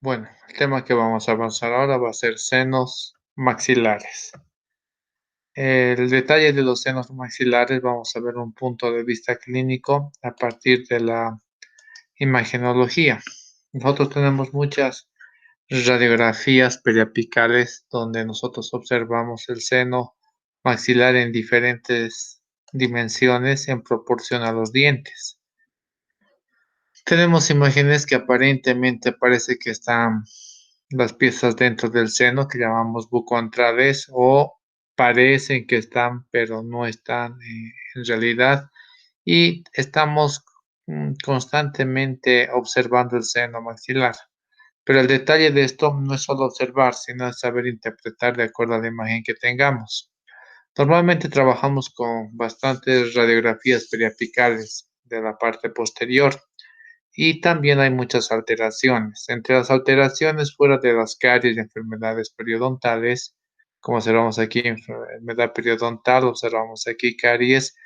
Bueno, el tema que vamos a avanzar ahora va a ser senos maxilares. El detalle de los senos maxilares vamos a ver un punto de vista clínico a partir de la imagenología. Nosotros tenemos muchas radiografías periapicales donde nosotros observamos el seno maxilar en diferentes dimensiones en proporción a los dientes. Tenemos imágenes que aparentemente parece que están las piezas dentro del seno que llamamos bucoantrales o parecen que están, pero no están en realidad. Y estamos constantemente observando el seno maxilar. Pero el detalle de esto no es solo observar, sino es saber interpretar de acuerdo a la imagen que tengamos. Normalmente trabajamos con bastantes radiografías periapicales de la parte posterior y también hay muchas alteraciones. Entre las alteraciones, fuera de las caries y enfermedades periodontales, como observamos aquí, enfermedad periodontal, observamos aquí caries,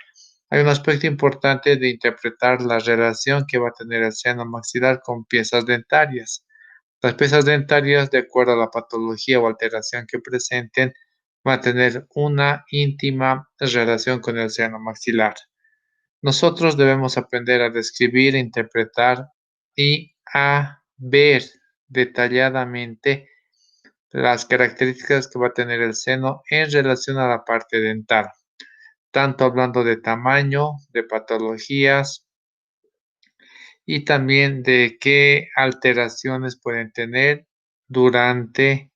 hay un aspecto importante de interpretar la relación que va a tener el seno maxilar con piezas dentarias. Las piezas dentarias, de acuerdo a la patología o alteración que presenten, van a tener una íntima relación con el seno maxilar. Nosotros debemos aprender a describir, interpretar y a ver detalladamente las características que va a tener el seno en relación a la parte dental, tanto hablando de tamaño, de patologías y también de qué alteraciones pueden tener durante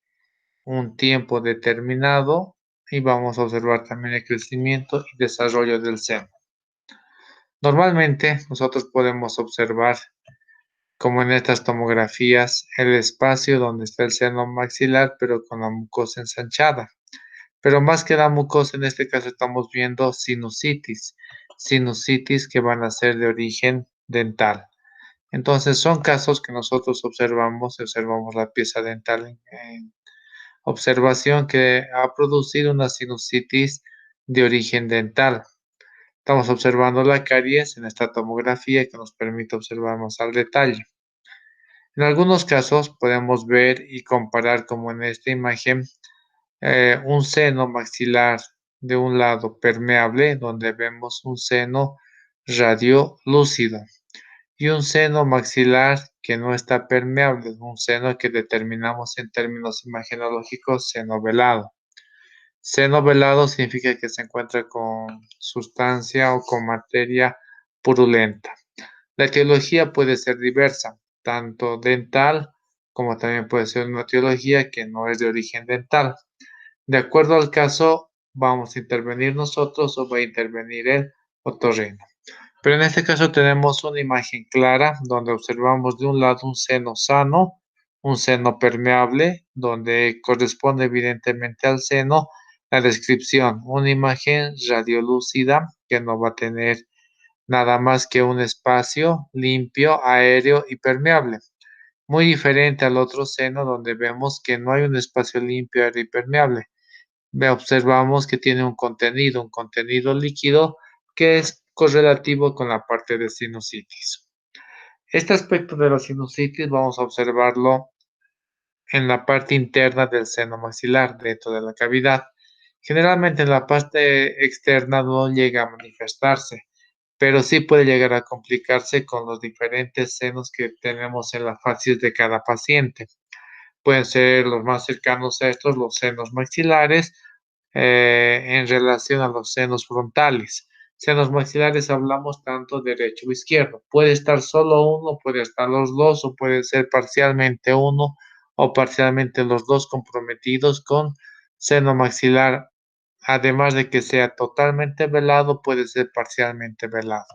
un tiempo determinado, y vamos a observar también el crecimiento y desarrollo del seno. Normalmente nosotros podemos observar, como en estas tomografías, el espacio donde está el seno maxilar, pero con la mucosa ensanchada. Pero más que la mucosa, en este caso estamos viendo sinusitis que van a ser de origen dental. Entonces son casos que nosotros observamos la pieza dental en observación que ha producido una sinusitis de origen dental. Estamos observando la caries en esta tomografía que nos permite observar más al detalle. En algunos casos podemos ver y comparar, como en esta imagen, un seno maxilar de un lado permeable, donde vemos un seno radiolúcido, y un seno maxilar que no está permeable, un seno que determinamos en términos imagenológicos seno velado. Seno velado significa que se encuentra con sustancia o con materia purulenta. La etiología puede ser diversa, tanto dental como también puede ser una etiología que no es de origen dental. De acuerdo al caso, vamos a intervenir nosotros o va a intervenir el otorrino. Pero en este caso tenemos una imagen clara donde observamos de un lado un seno sano, un seno permeable, donde corresponde evidentemente al seno la descripción, una imagen radiolúcida que no va a tener nada más que un espacio limpio, aéreo y permeable. Muy diferente al otro seno donde vemos que no hay un espacio limpio, aéreo y permeable. Observamos que tiene un contenido líquido que es correlativo con la parte de sinusitis. Este aspecto de la sinusitis vamos a observarlo en la parte interna del seno maxilar, dentro de la cavidad. Generalmente en la parte externa no llega a manifestarse, pero sí puede llegar a complicarse con los diferentes senos que tenemos en la facies de cada paciente. Pueden ser los más cercanos a estos, los senos maxilares, en relación a los senos frontales. Senos maxilares hablamos tanto derecho o izquierdo. Puede estar solo uno, puede estar los dos, o puede ser parcialmente uno o parcialmente los dos comprometidos con seno maxilar. Además de que sea totalmente velado, puede ser parcialmente velado.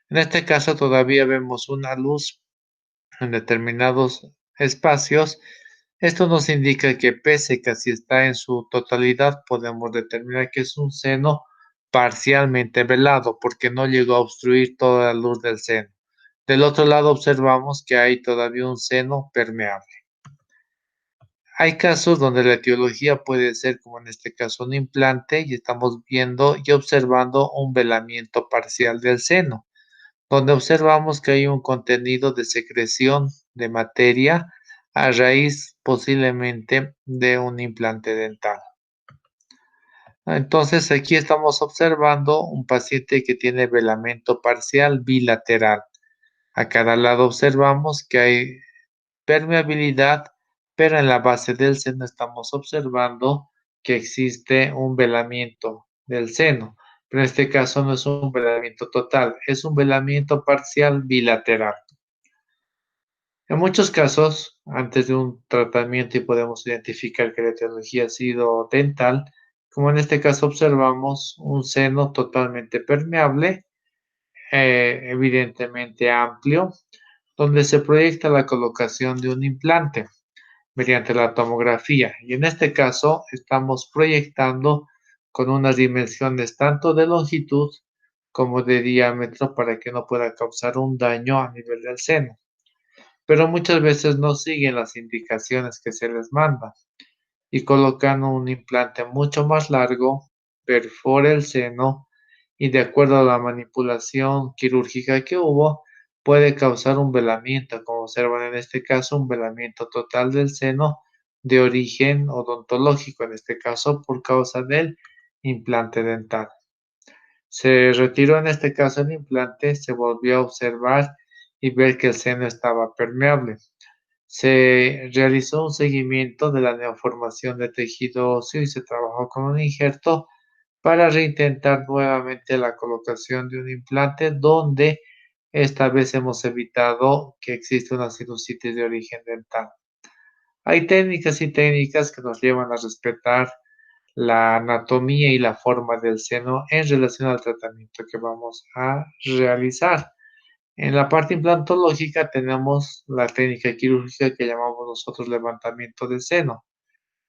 En este caso todavía vemos una luz en determinados espacios. Esto nos indica que pese que si está en su totalidad, podemos determinar que es un seno parcialmente velado porque no llegó a obstruir toda la luz del seno. Del otro lado observamos que hay todavía un seno permeable. Hay casos donde la etiología puede ser, como en este caso, un implante, y estamos viendo y observando un velamiento parcial del seno, donde observamos que hay un contenido de secreción de materia a raíz posiblemente de un implante dental. Entonces, aquí estamos observando un paciente que tiene velamento parcial bilateral. A cada lado observamos que hay permeabilidad, pero en la base del seno estamos observando que existe un velamiento del seno. Pero en este caso no es un velamiento total, es un velamiento parcial bilateral. En muchos casos, antes de un tratamiento y podemos identificar que la etiología ha sido dental, como en este caso observamos un seno totalmente permeable, evidentemente amplio, donde se proyecta la colocación de un implante mediante la tomografía. Y en este caso estamos proyectando con unas dimensiones tanto de longitud como de diámetro para que no pueda causar un daño a nivel del seno. Pero muchas veces no siguen las indicaciones que se les manda y colocan un implante mucho más largo, perfora el seno y de acuerdo a la manipulación quirúrgica que hubo, puede causar un velamiento, como observan en este caso, un velamiento total del seno de origen odontológico, en este caso por causa del implante dental. Se retiró en este caso el implante, se volvió a observar y ver que el seno estaba permeable. Se realizó un seguimiento de la neoformación de tejido óseo y se trabajó con un injerto para reintentar nuevamente la colocación de un implante donde esta vez hemos evitado que exista una sinusitis de origen dental. Hay técnicas y técnicas que nos llevan a respetar la anatomía y la forma del seno en relación al tratamiento que vamos a realizar. En la parte implantológica tenemos la técnica quirúrgica que llamamos nosotros levantamiento de seno,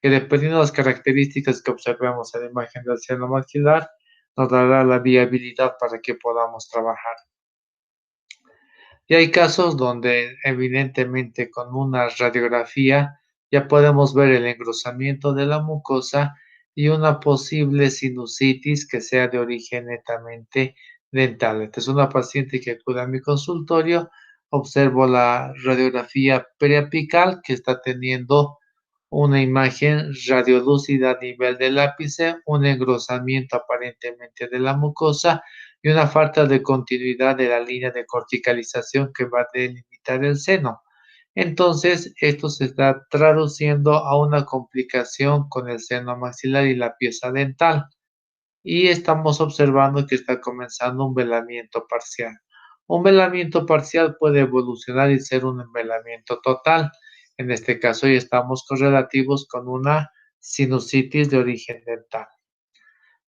que dependiendo de las características que observemos en la imagen del seno maxilar, nos dará la viabilidad para que podamos trabajar. Y hay casos donde evidentemente con una radiografía ya podemos ver el engrosamiento de la mucosa y una posible sinusitis que sea de origen netamente dental. Esta es una paciente que acude a mi consultorio, observo la radiografía periapical que está teniendo una imagen radiolúcida a nivel del ápice, un engrosamiento aparentemente de la mucosa y una falta de continuidad de la línea de corticalización que va a delimitar el seno. Entonces, esto se está traduciendo a una complicación con el seno maxilar y la pieza dental. Y estamos observando que está comenzando un velamiento parcial. Un velamiento parcial puede evolucionar y ser un velamiento total. En este caso, ya estamos correlativos con una sinusitis de origen dental.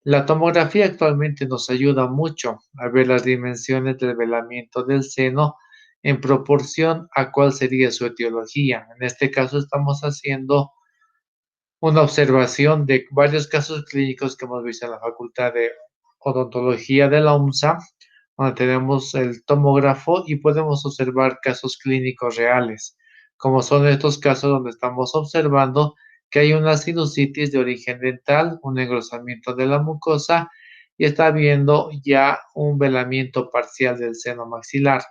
La tomografía actualmente nos ayuda mucho a ver las dimensiones del velamiento del seno en proporción a cuál sería su etiología. En este caso estamos haciendo una observación de varios casos clínicos que hemos visto en la Facultad de Odontología de la UMSA, donde tenemos el tomógrafo y podemos observar casos clínicos reales, como son estos casos donde estamos observando que hay una sinusitis de origen dental, un engrosamiento de la mucosa y está habiendo ya un velamiento parcial del seno maxilar.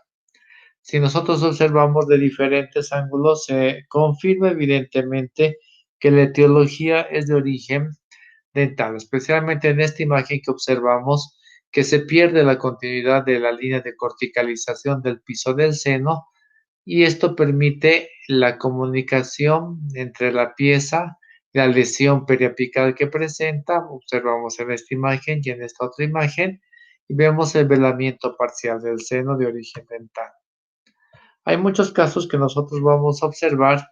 Si nosotros observamos de diferentes ángulos, se confirma evidentemente que la etiología es de origen dental, especialmente en esta imagen que observamos que se pierde la continuidad de la línea de corticalización del piso del seno y esto permite la comunicación entre la pieza y la lesión periapical que presenta. Observamos en esta imagen y en esta otra imagen y vemos el velamiento parcial del seno de origen dental. Hay muchos casos que nosotros vamos a observar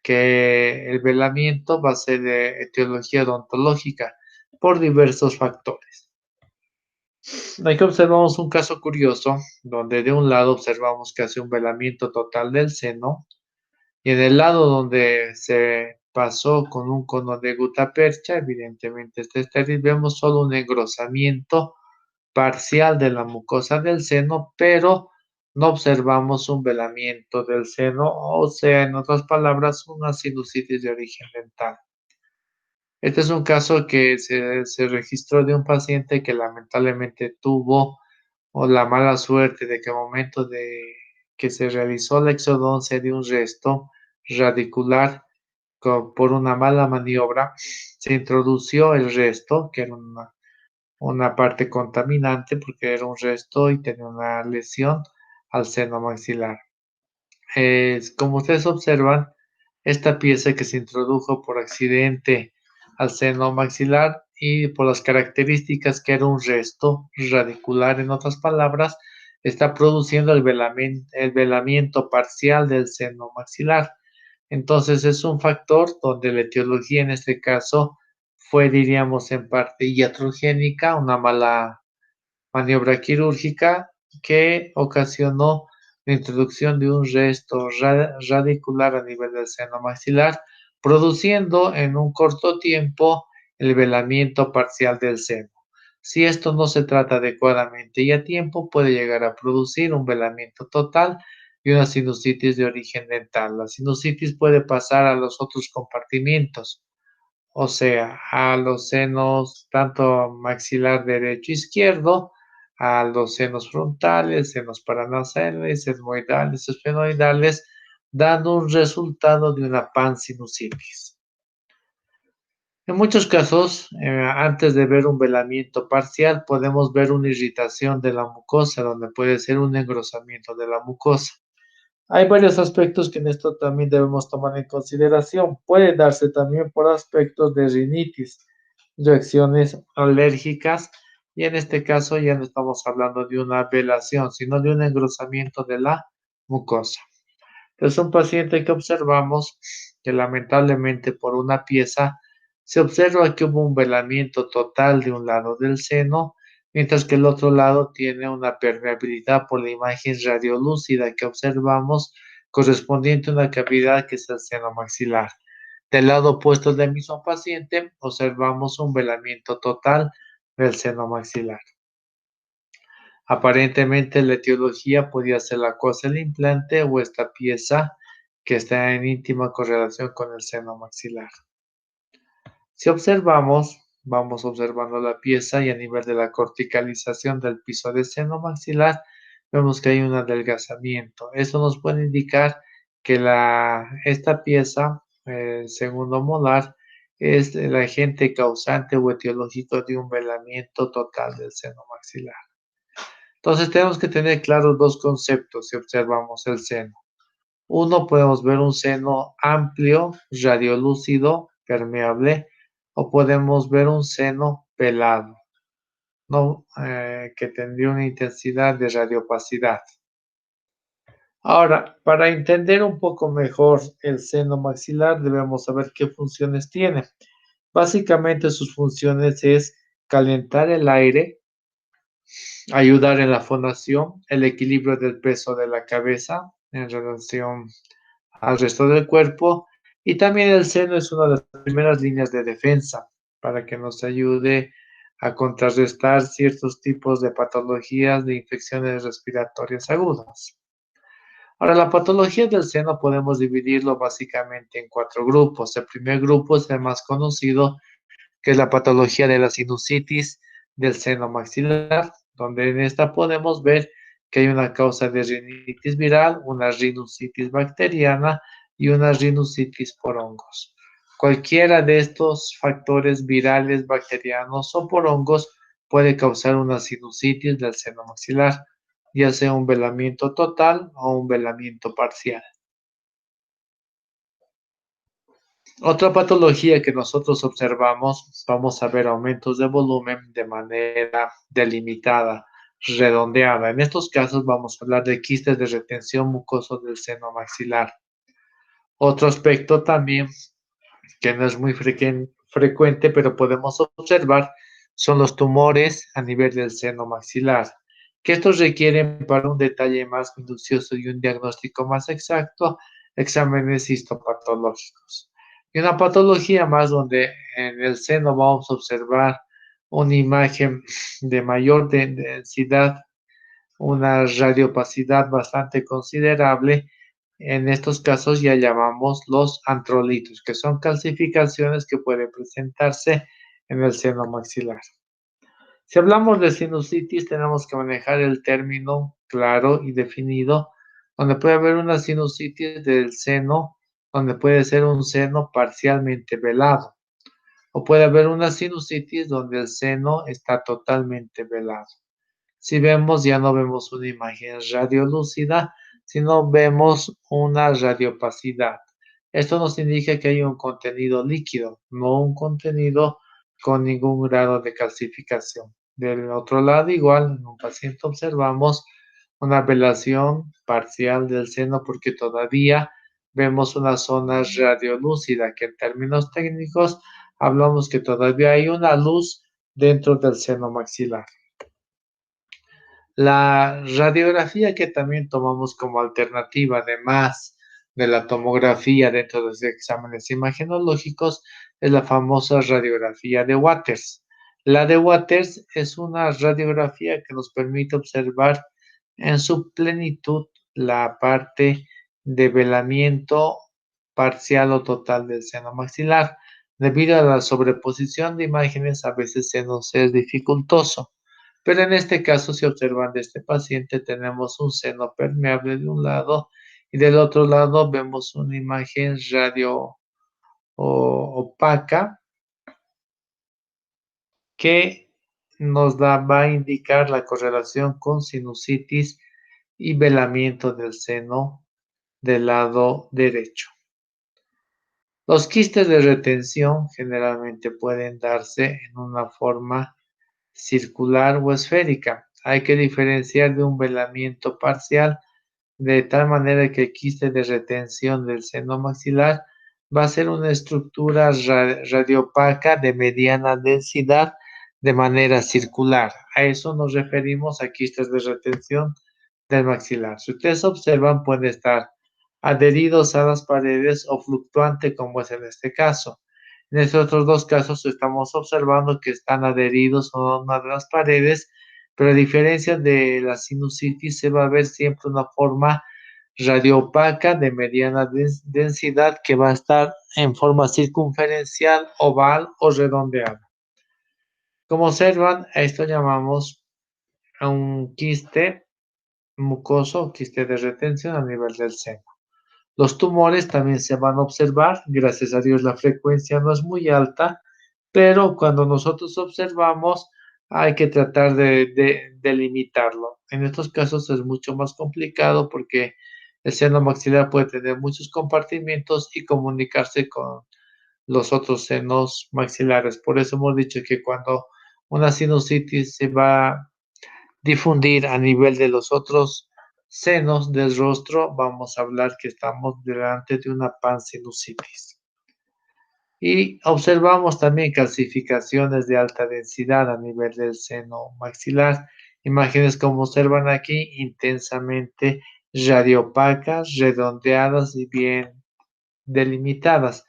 que el velamiento va a ser de etiología odontológica por diversos factores. Aquí observamos un caso curioso donde de un lado observamos que hace un velamiento total del seno y en el lado donde se pasó con un cono de gutapercha, evidentemente está estéril, vemos solo un engrosamiento parcial de la mucosa del seno, pero no observamos un velamiento del seno, o sea, en otras palabras, una sinusitis de origen dental. Este es un caso que se registró de un paciente que lamentablemente tuvo o la mala suerte de que al momento de que se realizó la exodoncia de un resto, radicular por una mala maniobra, se introdució el resto, que era una parte contaminante porque era un resto y tenía una lesión al seno maxilar. Como ustedes observan, esta pieza que se introdujo por accidente al seno maxilar y por las características que era un resto radicular, en otras palabras, está produciendo el velamiento parcial del seno maxilar. Entonces es un factor donde la etiología en este caso fue, diríamos, en parte iatrogénica, una mala maniobra quirúrgica que ocasionó la introducción de un resto radicular a nivel del seno maxilar, produciendo en un corto tiempo el velamiento parcial del seno. Si esto no se trata adecuadamente y a tiempo, puede llegar a producir un velamiento total y una sinusitis de origen dental. La sinusitis puede pasar a los otros compartimientos, o sea, a los senos tanto maxilar derecho e izquierdo, a los senos frontales, senos paranasales, etmoidales, esfenoidales, dando un resultado de una pansinusitis. En muchos casos, antes de ver un velamiento parcial, podemos ver una irritación de la mucosa, donde puede ser un engrosamiento de la mucosa. Hay varios aspectos que en esto también debemos tomar en consideración. Puede darse también por aspectos de rinitis, reacciones alérgicas, y en este caso ya no estamos hablando de una velación, sino de un engrosamiento de la mucosa. Es un paciente que observamos que lamentablemente por una pieza se observa que hubo un velamiento total de un lado del seno, mientras que el otro lado tiene una permeabilidad por la imagen radiolúcida que observamos correspondiente a una cavidad que es el seno maxilar. Del lado opuesto del mismo paciente observamos un velamiento total del seno maxilar. Aparentemente la etiología podía ser la cosa del implante o esta pieza que está en íntima correlación con el seno maxilar. Si observamos, vamos observando la pieza y a nivel de la corticalización del piso del seno maxilar, vemos que hay un adelgazamiento. Eso nos puede indicar que esta pieza, el segundo molar, es el agente causante o etiológico de un velamiento total del seno maxilar. Entonces tenemos que tener claros dos conceptos si observamos el seno. Uno, podemos ver un seno amplio, radiolúcido, permeable, o podemos ver un seno pelado, ¿no? Que tendría una intensidad de radiopacidad. Ahora, para entender un poco mejor el seno maxilar, debemos saber qué funciones tiene. Básicamente sus funciones es calentar el aire, ayudar en la fonación, el equilibrio del peso de la cabeza en relación al resto del cuerpo, y también el seno es una de las primeras líneas de defensa para que nos ayude a contrarrestar ciertos tipos de patologías de infecciones respiratorias agudas. Ahora, la patología del seno podemos dividirlo básicamente en cuatro grupos. El primer grupo es el más conocido, que es la patología de la sinusitis del seno maxilar, donde en esta podemos ver que hay una causa de rinitis viral, una rinusitis bacteriana y una rinusitis por hongos. Cualquiera de estos factores virales, bacterianos o por hongos puede causar una sinusitis del seno maxilar, ya sea un velamiento total o un velamiento parcial. Otra patología que nosotros observamos, vamos a ver aumentos de volumen de manera delimitada, redondeada. En estos casos vamos a hablar de quistes de retención mucosos del seno maxilar. Otro aspecto también que no es muy frecuente, pero podemos observar, son los tumores a nivel del seno maxilar, que estos requieren, para un detalle más minucioso y un diagnóstico más exacto, exámenes histopatológicos. Y una patología más donde en el seno vamos a observar una imagen de mayor densidad, una radiopacidad bastante considerable. En estos casos ya llamamos los antrolitos, que son calcificaciones que pueden presentarse en el seno maxilar. Si hablamos de sinusitis, tenemos que manejar el término claro y definido, donde puede haber una sinusitis del seno donde puede ser un seno parcialmente velado. O puede haber una sinusitis donde el seno está totalmente velado. Si vemos, ya no vemos una imagen radiolúcida, sino vemos una radiopacidad. Esto nos indica que hay un contenido líquido, no un contenido con ningún grado de calcificación. Del otro lado, igual, en un paciente observamos una velación parcial del seno porque todavía vemos una zona radiolúcida, que en términos técnicos hablamos que todavía hay una luz dentro del seno maxilar. La radiografía que también tomamos como alternativa, además de la tomografía dentro de los exámenes imagenológicos, es la famosa radiografía de Waters. La de Waters es una radiografía que nos permite observar en su plenitud la parte de velamiento parcial o total del seno maxilar. Debido a la sobreposición de imágenes, a veces se nos es dificultoso. Pero en este caso, si observan de este paciente, tenemos un seno permeable de un lado y del otro lado vemos una imagen radio opaca que va a indicar la correlación con sinusitis y velamiento del seno del lado derecho. Los quistes de retención generalmente pueden darse en una forma circular o esférica. Hay que diferenciar de un velamiento parcial de tal manera que el quiste de retención del seno maxilar va a ser una estructura radiopaca de mediana densidad de manera circular. A eso nos referimos a quistes de retención del maxilar. Si ustedes observan, puede estar adheridos a las paredes o fluctuante, como es en este caso. En estos otros dos casos estamos observando que están adheridos a una de las paredes, pero a diferencia de la sinusitis, se va a ver siempre una forma radioopaca de mediana densidad que va a estar en forma circunferencial, oval o redondeada. Como observan, a esto llamamos a un quiste mucoso o quiste de retención a nivel del seno. Los tumores también se van a observar, gracias a Dios la frecuencia no es muy alta, pero cuando nosotros observamos hay que tratar de limitarlo. En estos casos es mucho más complicado porque el seno maxilar puede tener muchos compartimientos y comunicarse con los otros senos maxilares. Por eso hemos dicho que cuando una sinusitis se va a difundir a nivel de los otros senos del rostro, vamos a hablar que estamos delante de una pansinusitis. Y observamos también calcificaciones de alta densidad a nivel del seno maxilar. Imágenes como observan aquí, intensamente radiopacas, redondeadas y bien delimitadas.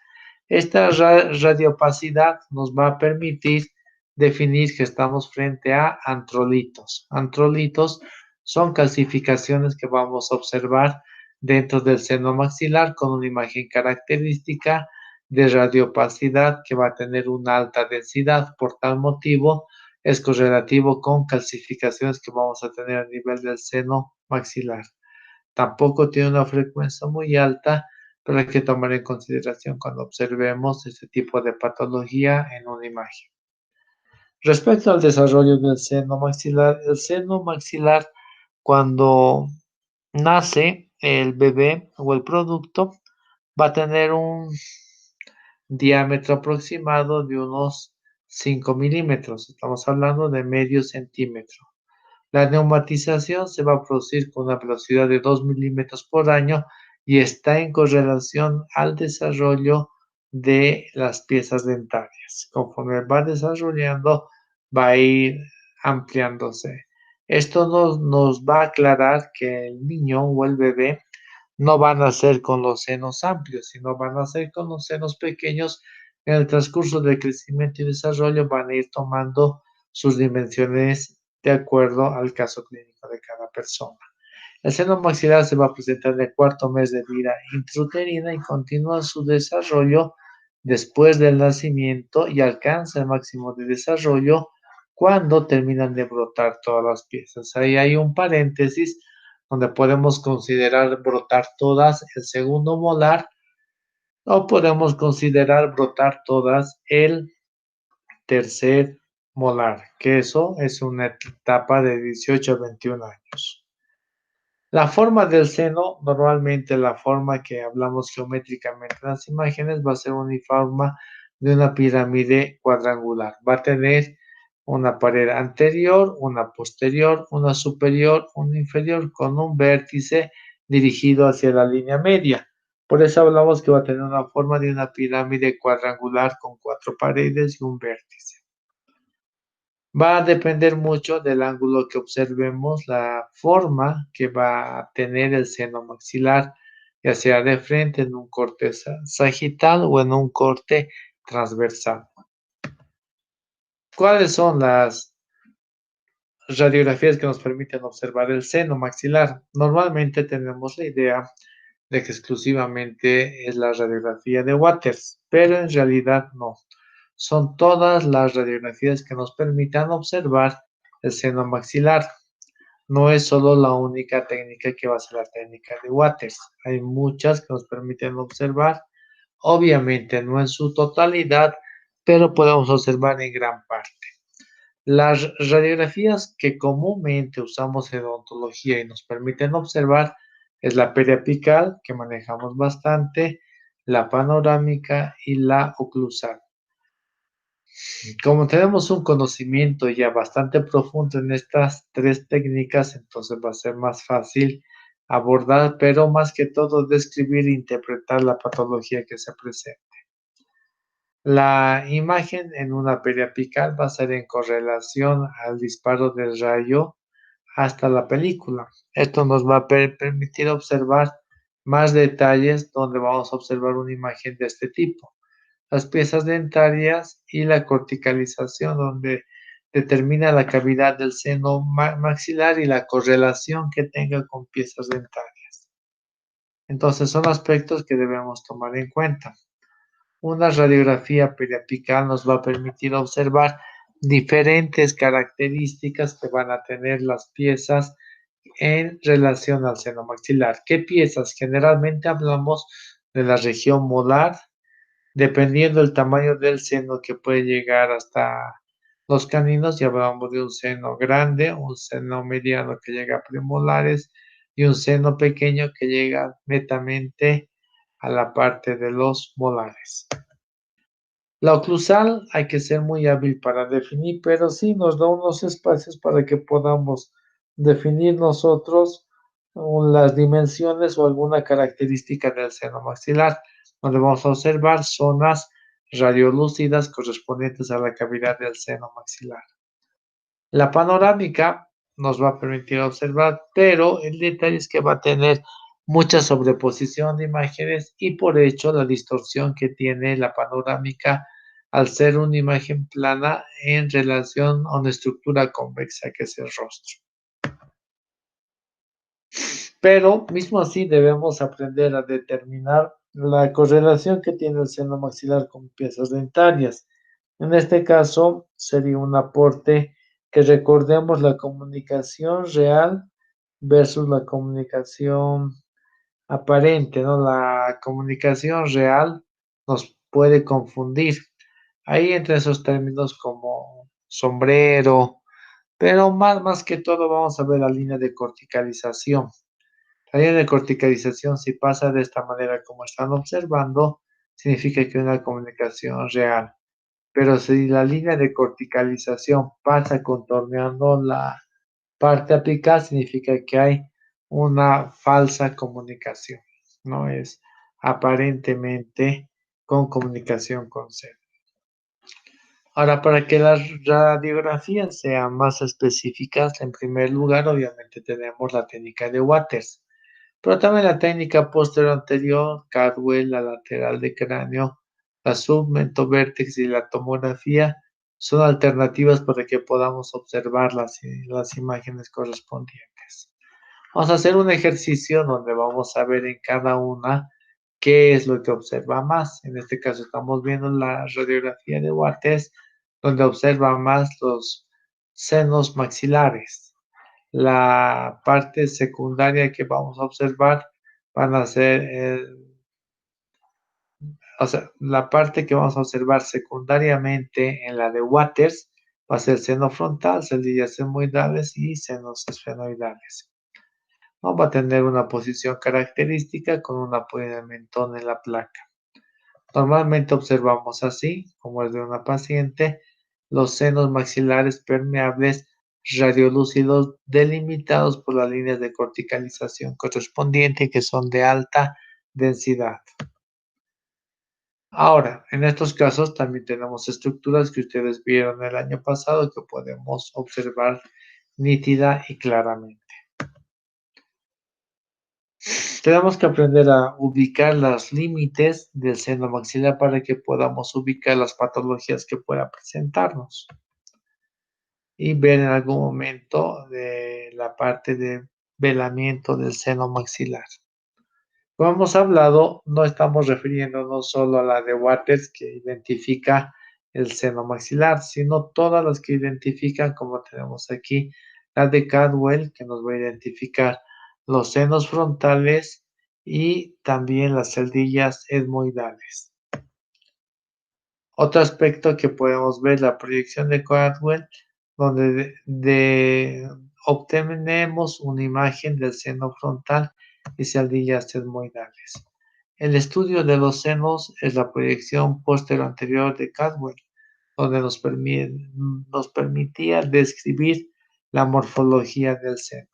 Esta radiopacidad nos va a permitir definir que estamos frente a antrolitos. Antrolitos son calcificaciones que vamos a observar dentro del seno maxilar con una imagen característica de radiopacidad que va a tener una alta densidad. Por tal motivo, es correlativo con calcificaciones que vamos a tener a nivel del seno maxilar. Tampoco tiene una frecuencia muy alta, pero hay que tomar en consideración cuando observemos este tipo de patología en una imagen. Respecto al desarrollo del seno maxilar, el seno maxilar cuando nace el bebé o el producto va a tener un diámetro aproximado de unos 5 milímetros. Estamos hablando de medio centímetro. La neumatización se va a producir con una velocidad de 2 milímetros por año y está en correlación al desarrollo de las piezas dentarias. Conforme va desarrollando, va a ir ampliándose. Esto nos va a aclarar que el niño o el bebé no van a nacer con los senos amplios, sino van a nacer con los senos pequeños. En el transcurso del crecimiento y desarrollo van a ir tomando sus dimensiones de acuerdo al caso clínico de cada persona. El seno maxilar se va a presentar en el cuarto mes de vida intrauterina y continúa su desarrollo después del nacimiento y alcanza el máximo de desarrollo cuando terminan de brotar todas las piezas. Ahí hay un paréntesis donde podemos considerar brotar todas el segundo molar O podemos considerar brotar todas el tercer molar, que eso es una etapa de 18 a 21 años. La forma del seno, normalmente la forma que hablamos geométricamente en las imágenes va a ser uniforme de una pirámide cuadrangular. Va a tener una pared anterior, una posterior, una superior, una inferior con un vértice dirigido hacia la línea media. Por eso hablamos que va a tener una forma de una pirámide cuadrangular con 4 paredes y un vértice. Va a depender mucho del ángulo que observemos, la forma que va a tener el seno maxilar, ya sea de frente en un corte sagital o en un corte transversal. ¿Cuáles son las radiografías que nos permiten observar el seno maxilar? Normalmente tenemos la idea de que exclusivamente es la radiografía de Waters, pero en realidad no. Son todas las radiografías que nos permitan observar el seno maxilar. No es solo la única técnica que va a ser la técnica de Waters. Hay muchas que nos permiten observar, obviamente no en su totalidad, pero podemos observar en gran parte. Las radiografías que comúnmente usamos en odontología y nos permiten observar es la periapical, que manejamos bastante, la panorámica y la oclusal. Como tenemos un conocimiento ya bastante profundo en estas tres técnicas, entonces va a ser más fácil abordar, pero más que todo describir e interpretar la patología que se presenta. La imagen en una periapical va a ser en correlación al disparo del rayo hasta la película. Esto nos va a permitir observar más detalles donde vamos a observar una imagen de este tipo. Las piezas dentarias y la corticalización, donde determina la cavidad del seno maxilar y la correlación que tenga con piezas dentarias. Entonces, son aspectos que debemos tomar en cuenta. Una radiografía periapical nos va a permitir observar diferentes características que van a tener las piezas en relación al seno maxilar. ¿Qué piezas? Generalmente hablamos de la región molar, dependiendo del tamaño del seno que puede llegar hasta los caninos, ya hablamos de un seno grande, un seno mediano que llega a premolares y un seno pequeño que llega netamente a la parte de los molares. La oclusal hay que ser muy hábil para definir, pero sí nos da unos espacios para que podamos definir nosotros las dimensiones o alguna característica del seno maxilar, donde vamos a observar zonas radiolúcidas correspondientes a la cavidad del seno maxilar. La panorámica nos va a permitir observar, pero el detalle es que va a tener mucha sobreposición de imágenes y por hecho la distorsión que tiene la panorámica al ser una imagen plana en relación a una estructura convexa que es el rostro. Pero mismo así debemos aprender a determinar la correlación que tiene el seno maxilar con piezas dentarias. En este caso sería un aporte que recordemos la comunicación real versus la comunicación aparente, ¿no? La comunicación real nos puede confundir. Ahí entre esos términos como sombrero, pero más que todo vamos a ver la línea de corticalización. La línea de corticalización, si pasa de esta manera como están observando, significa que hay una comunicación real. Pero si la línea de corticalización pasa contorneando la parte apical, significa que hay una falsa comunicación, no es aparentemente con comunicación con C. Ahora, para que las radiografías sean más específicas, en primer lugar, obviamente tenemos la técnica de Waters, pero también la técnica posterior anterior, Cadwell, la lateral de cráneo, la submentovértex y la tomografía son alternativas para que podamos observar las imágenes correspondientes. Vamos a hacer un ejercicio donde vamos a ver en cada una qué es lo que observa más. En este caso estamos viendo la radiografía de Waters, donde observa más los senos maxilares. La parte secundaria que vamos a observar van a ser o sea, la parte que vamos a observar secundariamente en la de Waters va a ser seno frontal, celdillas esmoidales y senos esfenoidales. No va a tener una posición característica con un apoyo de mentón en la placa. Normalmente observamos así, como el de una paciente, los senos maxilares permeables radiolúcidos delimitados por las líneas de corticalización correspondiente que son de alta densidad. Ahora, en estos casos también tenemos estructuras que ustedes vieron el año pasado que podemos observar nítida y claramente. Tenemos que aprender a ubicar los límites del seno maxilar para que podamos ubicar las patologías que puedan presentarnos y ver en algún momento de la parte de velamiento del seno maxilar. Como hemos hablado, no estamos refiriéndonos solo a la de Waters que identifica el seno maxilar, sino todas las que identifican, como tenemos aquí, la de Cadwell, que nos va a identificar los senos frontales y también las celdillas etmoidales. Otro aspecto que podemos ver, la proyección de Cadwell, donde obtenemos una imagen del seno frontal y celdillas etmoidales. El estudio de los senos es la proyección posterior-anterior de Cadwell, donde nos permitía describir la morfología del seno.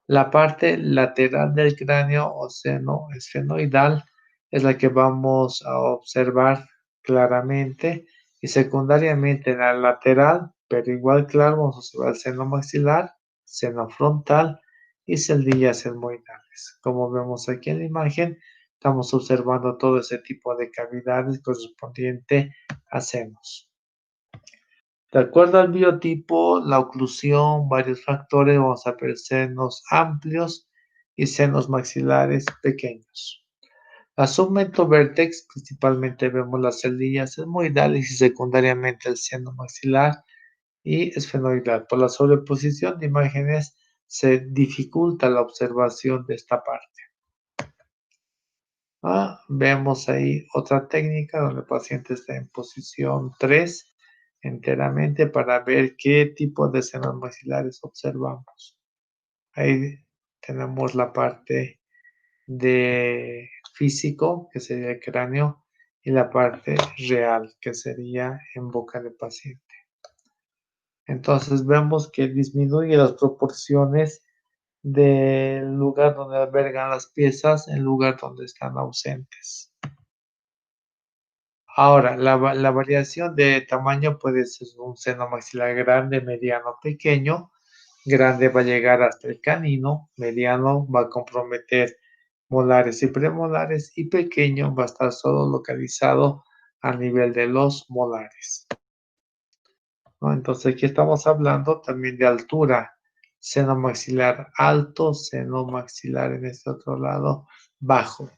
La parte lateral del cráneo o seno esfenoidal es la que vamos a observar claramente y secundariamente en la lateral, pero igual claro, vamos a observar el seno maxilar, seno frontal y celdillas etmoidales. Como vemos aquí en la imagen, estamos observando todo ese tipo de cavidades correspondiente a senos. De acuerdo al biotipo, la oclusión, varios factores, vamos a ver senos amplios y senos maxilares pequeños. La submento vértex, principalmente vemos las celdillas esmoidales y secundariamente el seno maxilar y esfenoidal. Por la sobreposición de imágenes se dificulta la observación de esta parte. Vemos ahí otra técnica donde el paciente está en posición 3 enteramente para ver qué tipo de senos maxilares observamos. Ahí tenemos la parte de físico, que sería el cráneo, y la parte real, que sería en boca del paciente. Entonces vemos que disminuye las proporciones del lugar donde albergan las piezas en lugar donde están ausentes. Ahora, la variación de tamaño puede ser un seno maxilar grande, mediano, pequeño. Grande va a llegar hasta el canino, mediano va a comprometer molares y premolares y pequeño va a estar solo localizado a nivel de los molares, ¿no? Entonces aquí estamos hablando también de altura, seno maxilar alto, seno maxilar en este otro lado bajo,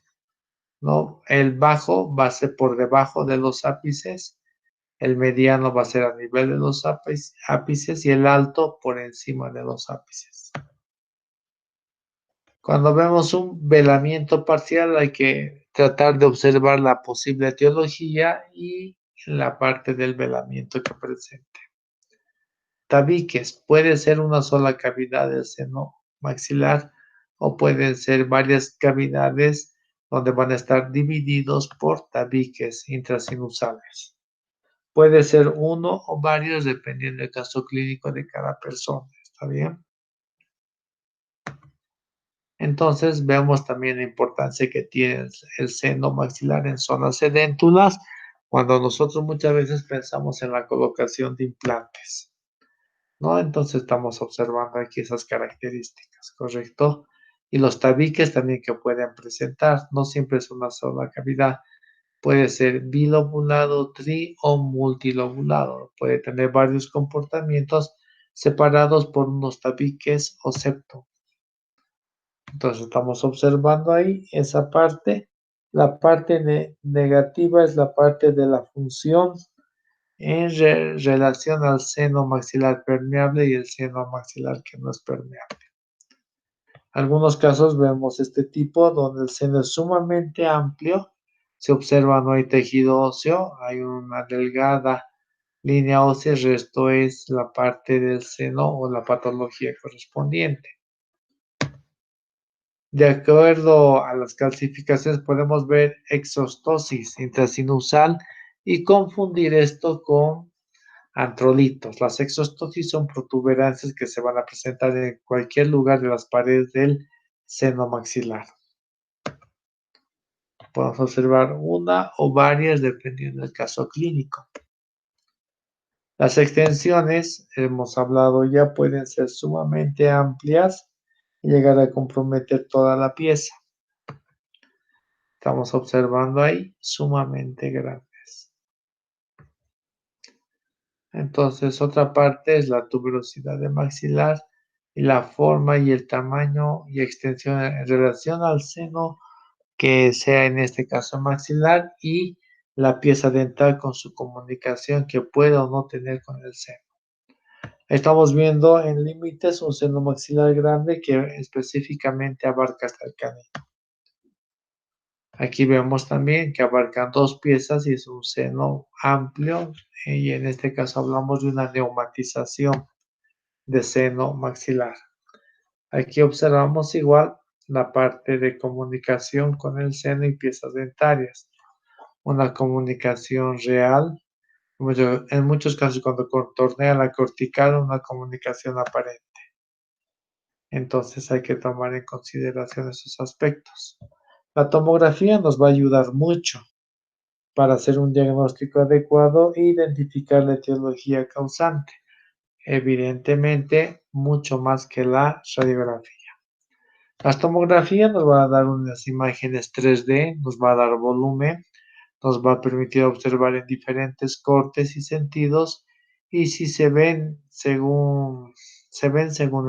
¿no? El bajo va a ser por debajo de los ápices, el mediano va a ser a nivel de los ápices y el alto por encima de los ápices. Cuando vemos un velamiento parcial hay que tratar de observar la posible etiología y la parte del velamiento que presente. Tabiques, puede ser una sola cavidad del seno maxilar o pueden ser varias cavidades donde van a estar divididos por tabiques intrasinusales. Puede ser uno o varios dependiendo del caso clínico de cada persona, ¿está bien? Entonces vemos también la importancia que tiene el seno maxilar en zonas sedéntulas cuando nosotros muchas veces pensamos en la colocación de implantes, ¿no? Entonces estamos observando aquí esas características, ¿correcto? Y los tabiques también que pueden presentar, no siempre es una sola cavidad, puede ser bilobulado, tri o multilobulado, puede tener varios comportamientos separados por unos tabiques o septo. Entonces estamos observando ahí esa parte. La parte negativa es la parte de la función en relación al seno maxilar permeable y el seno maxilar que no es permeable. Algunos casos vemos este tipo donde el seno es sumamente amplio Se observa no hay tejido óseo, hay una delgada línea ósea, el resto es la parte del seno o la patología correspondiente. De acuerdo a las clasificaciones, podemos ver exostosis intrasinusal y confundir esto con antrolitos. Las exostosis son protuberancias que se van a presentar en cualquier lugar de las paredes del seno maxilar. Podemos observar una o varias dependiendo del caso clínico. Las extensiones, hemos hablado ya, pueden ser sumamente amplias y llegar a comprometer toda la pieza. Estamos observando ahí sumamente grandes. Entonces, otra parte es la tuberosidad de maxilar y la forma y el tamaño y extensión en relación al seno, que sea en este caso maxilar, y la pieza dental con su comunicación que pueda o no tener con el seno. Estamos viendo en límites un seno maxilar grande que específicamente abarca hasta el canino. Aquí vemos también que abarcan dos piezas y es un seno amplio, y en este caso hablamos de una neumatización de seno maxilar. Aquí observamos igual la parte de comunicación con el seno y piezas dentarias. Una comunicación real, en muchos casos cuando contornea la cortical, una comunicación aparente. Entonces hay que tomar en consideración esos aspectos. La tomografía nos va a ayudar mucho para hacer un diagnóstico adecuado e identificar la etiología causante. Evidentemente, mucho más que la radiografía. Las tomografías nos van a dar unas imágenes 3D, nos va a dar volumen, nos va a permitir observar en diferentes cortes y sentidos, y si se ven según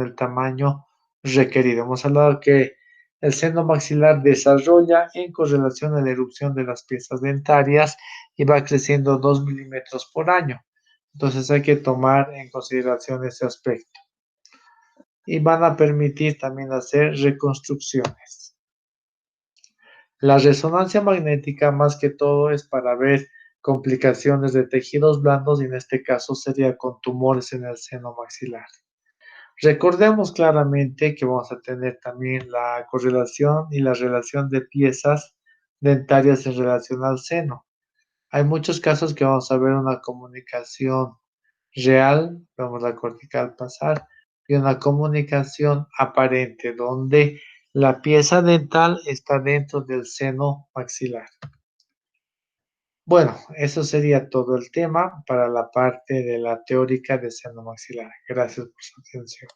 el tamaño requerido. Hemos hablado que el seno maxilar desarrolla en correlación a la erupción de las piezas dentarias y va creciendo 2 milímetros por año. Entonces hay que tomar en consideración ese aspecto. Y van a permitir también hacer reconstrucciones. La resonancia magnética más que todo es para ver complicaciones de tejidos blandos y en este caso sería con tumores en el seno maxilar. Recordemos claramente que vamos a tener también la correlación y la relación de piezas dentarias en relación al seno. Hay muchos casos que vamos a ver una comunicación real, vemos la cortical pasar, y una comunicación aparente donde la pieza dental está dentro del seno maxilar. Bueno, eso sería todo el tema para la parte de la teórica de seno maxilar. Gracias por su atención.